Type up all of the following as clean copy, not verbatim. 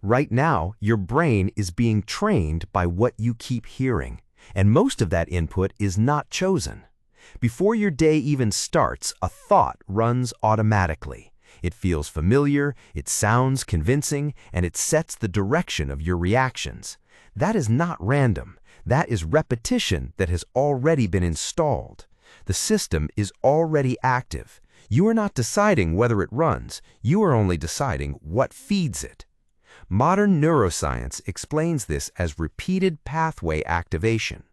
Right now, your brain is being trained by what you keep hearing, and most of that input is not chosen. Before your day even starts, a thought runs automatically. It feels familiar, it sounds convincing, and it sets the direction of your reactions. That is not random. That is repetition that has already been installed. The system is already active. You are not deciding whether it runs. You are only deciding what feeds it. Modern neuroscience explains this as repeated pathway activation.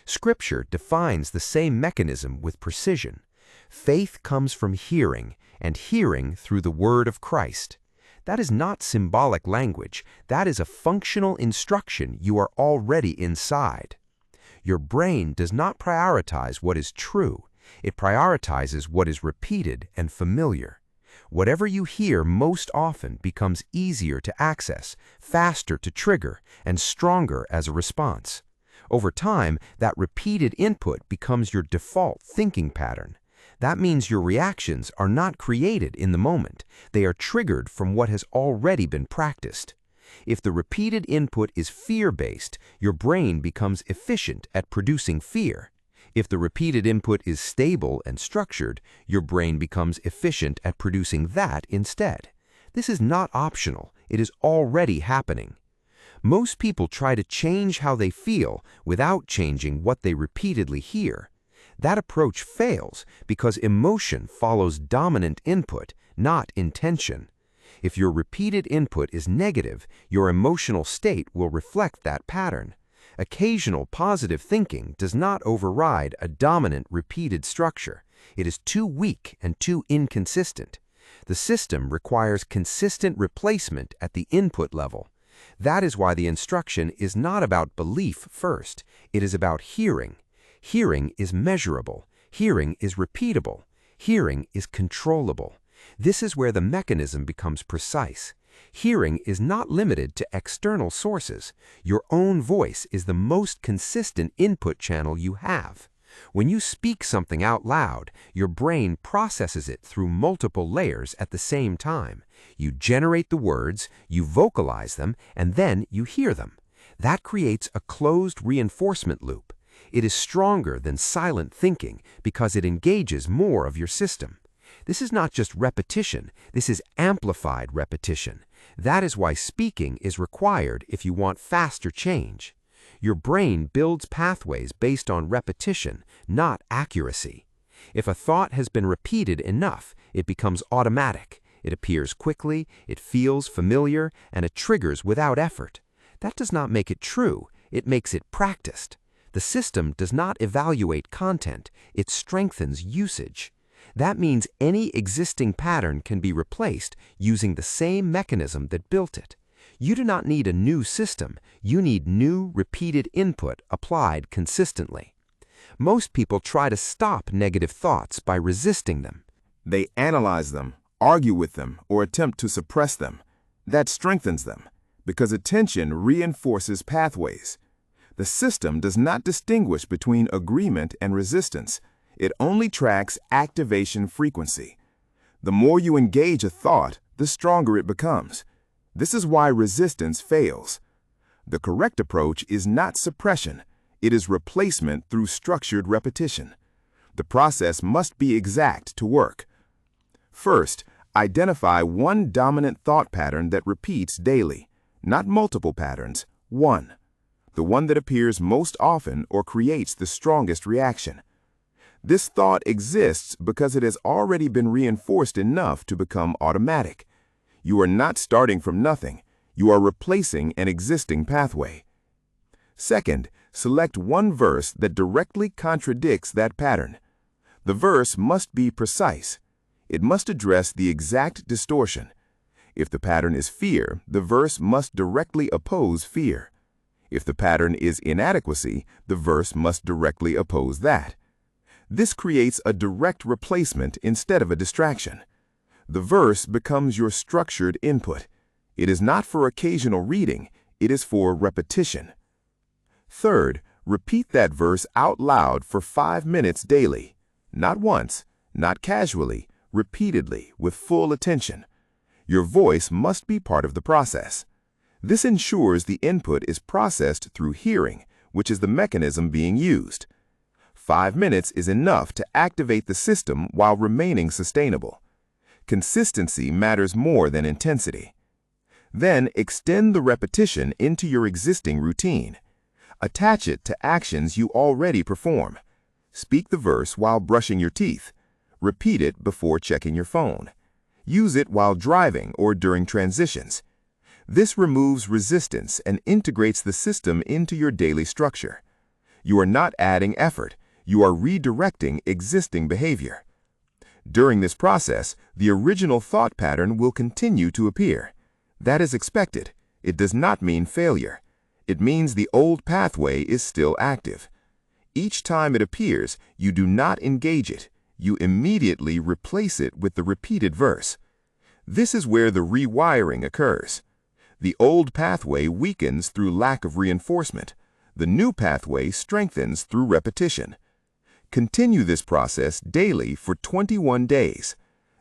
Scripture defines the same mechanism with precision. Faith comes from hearing, and hearing through the word of Christ. That is not symbolic language. That is a functional instruction you are already inside. Your brain does not prioritize what is true. It prioritizes what is repeated and familiar. Whatever you hear most often becomes easier to access, faster to trigger, and stronger as a response. Over time, that repeated input becomes your default thinking pattern. That means your reactions are not created in the moment. They are triggered from what has already been practiced. If the repeated input is fear-based, your brain becomes efficient at producing fear. If the repeated input is stable and structured, your brain becomes efficient at producing that instead. This is not optional. It is already happening. Most people try to change how they feel without changing what they repeatedly hear. That approach fails because emotion follows dominant input, not intention. If your repeated input is negative, your emotional state will reflect that pattern. Occasional positive thinking does not override a dominant repeated structure. It is too weak and too inconsistent. The system requires consistent replacement at the input level. That is why the instruction is not about belief first. It is about hearing. Hearing is measurable. Hearing is repeatable. Hearing is controllable. This is where the mechanism becomes precise. Hearing is not limited to external sources. Your own voice is the most consistent input channel you have. When you speak something out loud, your brain processes it through multiple layers at the same time. You generate the words, you vocalize them, and then you hear them. That creates a closed reinforcement loop. It is stronger than silent thinking because it engages more of your system. This is not just repetition, this is amplified repetition. That is why speaking is required if you want faster change. Your brain builds pathways based on repetition, not accuracy. If a thought has been repeated enough, it becomes automatic. It appears quickly, it feels familiar, and it triggers without effort. That does not make it true, it makes it practiced. The system does not evaluate content, it strengthens usage. That means any existing pattern can be replaced using the same mechanism that built it. You do not need a new system, you need new, repeated input applied consistently. Most people try to stop negative thoughts by resisting them. They analyze them, argue with them, or attempt to suppress them. That strengthens them, because attention reinforces pathways. The system does not distinguish between agreement and resistance. It only tracks activation frequency. The more you engage a thought, the stronger it becomes. This is why resistance fails. The correct approach is not suppression. It is replacement through structured repetition. The process must be exact to work. First, identify one dominant thought pattern that repeats daily, not multiple patterns, one. The one that appears most often or creates the strongest reaction. This thought exists because it has already been reinforced enough to become automatic. You are not starting from nothing. You are replacing an existing pathway. Second, select one verse that directly contradicts that pattern. The verse must be precise. It must address the exact distortion. If the pattern is fear, the verse must directly oppose fear. If the pattern is inadequacy, the verse must directly oppose that. This creates a direct replacement instead of a distraction. The verse becomes your structured input. It is not for occasional reading, it is for repetition. Third, repeat that verse out loud for 5 minutes daily. Not once, not casually, repeatedly, with full attention. Your voice must be part of the process. This ensures the input is processed through hearing, which is the mechanism being used. 5 minutes is enough to activate the system while remaining sustainable. Consistency matters more than intensity. Then extend the repetition into your existing routine. Attach it to actions you already perform. Speak the verse while brushing your teeth. Repeat it before checking your phone. Use it while driving or during transitions. This removes resistance and integrates the system into your daily structure. You are not adding effort. You are redirecting existing behavior. During this process, the original thought pattern will continue to appear. That is expected. It does not mean failure. It means the old pathway is still active. Each time it appears, you do not engage it. You immediately replace it with the repeated verse. This is where the rewiring occurs. The old pathway weakens through lack of reinforcement. The new pathway strengthens through repetition. Continue this process daily for 21 days.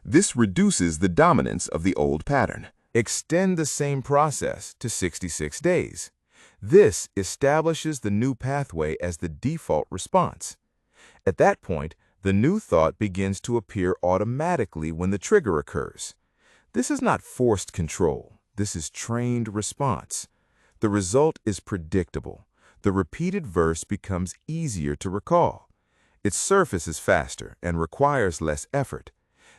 This reduces the dominance of the old pattern. Extend the same process to 66 days. This establishes the new pathway as the default response. At that point, the new thought begins to appear automatically when the trigger occurs. This is not forced control. This is trained response. The result is predictable. The repeated verse becomes easier to recall. Its surface is faster and requires less effort.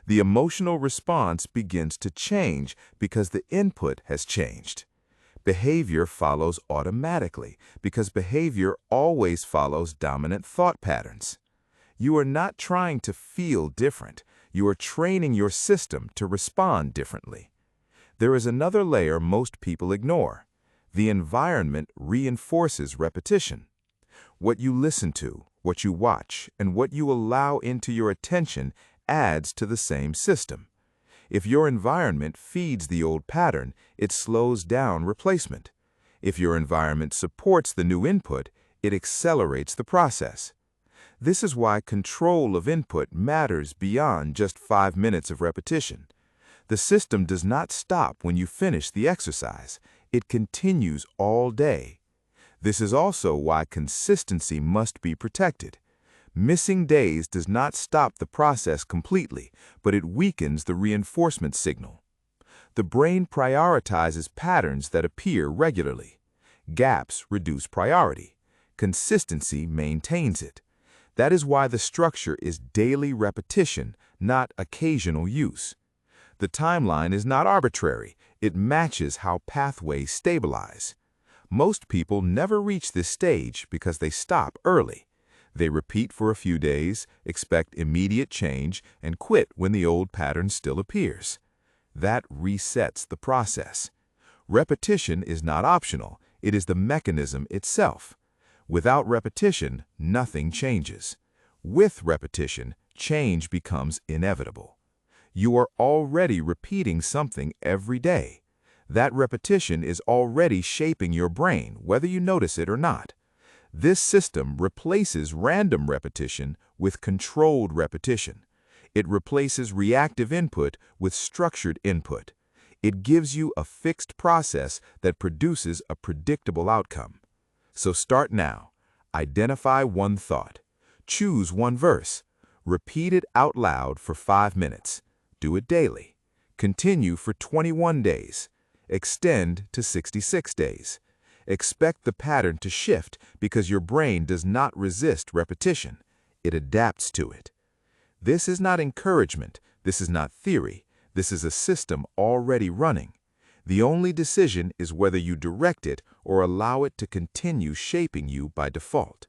The emotional response begins to change because the input has changed. Behavior follows automatically because behavior always follows dominant thought patterns. You are not trying to feel different. You are training your system to respond differently. There is another layer most people ignore. The environment reinforces repetition. What you listen to, what you watch, and what you allow into your attention adds to the same system. If your environment feeds the old pattern, it slows down replacement. If your environment supports the new input, it accelerates the process. This is why control of input matters beyond just 5 minutes of repetition. The system does not stop when you finish the exercise. It continues all day. This is also why consistency must be protected. Missing days does not stop the process completely, but it weakens the reinforcement signal. The brain prioritizes patterns that appear regularly. Gaps reduce priority. Consistency maintains it. That is why the structure is daily repetition, not occasional use. The timeline is not arbitrary. It matches how pathways stabilize. Most people never reach this stage because they stop early. They repeat for a few days, expect immediate change, and quit when the old pattern still appears. That resets the process. Repetition is not optional. It is the mechanism itself. Without repetition, nothing changes. With repetition, change becomes inevitable. You are already repeating something every day. That repetition is already shaping your brain, whether you notice it or not. This system replaces random repetition with controlled repetition. It replaces reactive input with structured input. It gives you a fixed process that produces a predictable outcome. So start now. Identify one thought. Choose one verse. Repeat it out loud for 5 minutes. Do it daily. Continue for 21 days. Extend to 66 days. Expect the pattern to shift because your brain does not resist repetition. It adapts to it. This is not encouragement. This is not theory. This is a system already running. The only decision is whether you direct it or allow it to continue shaping you by default.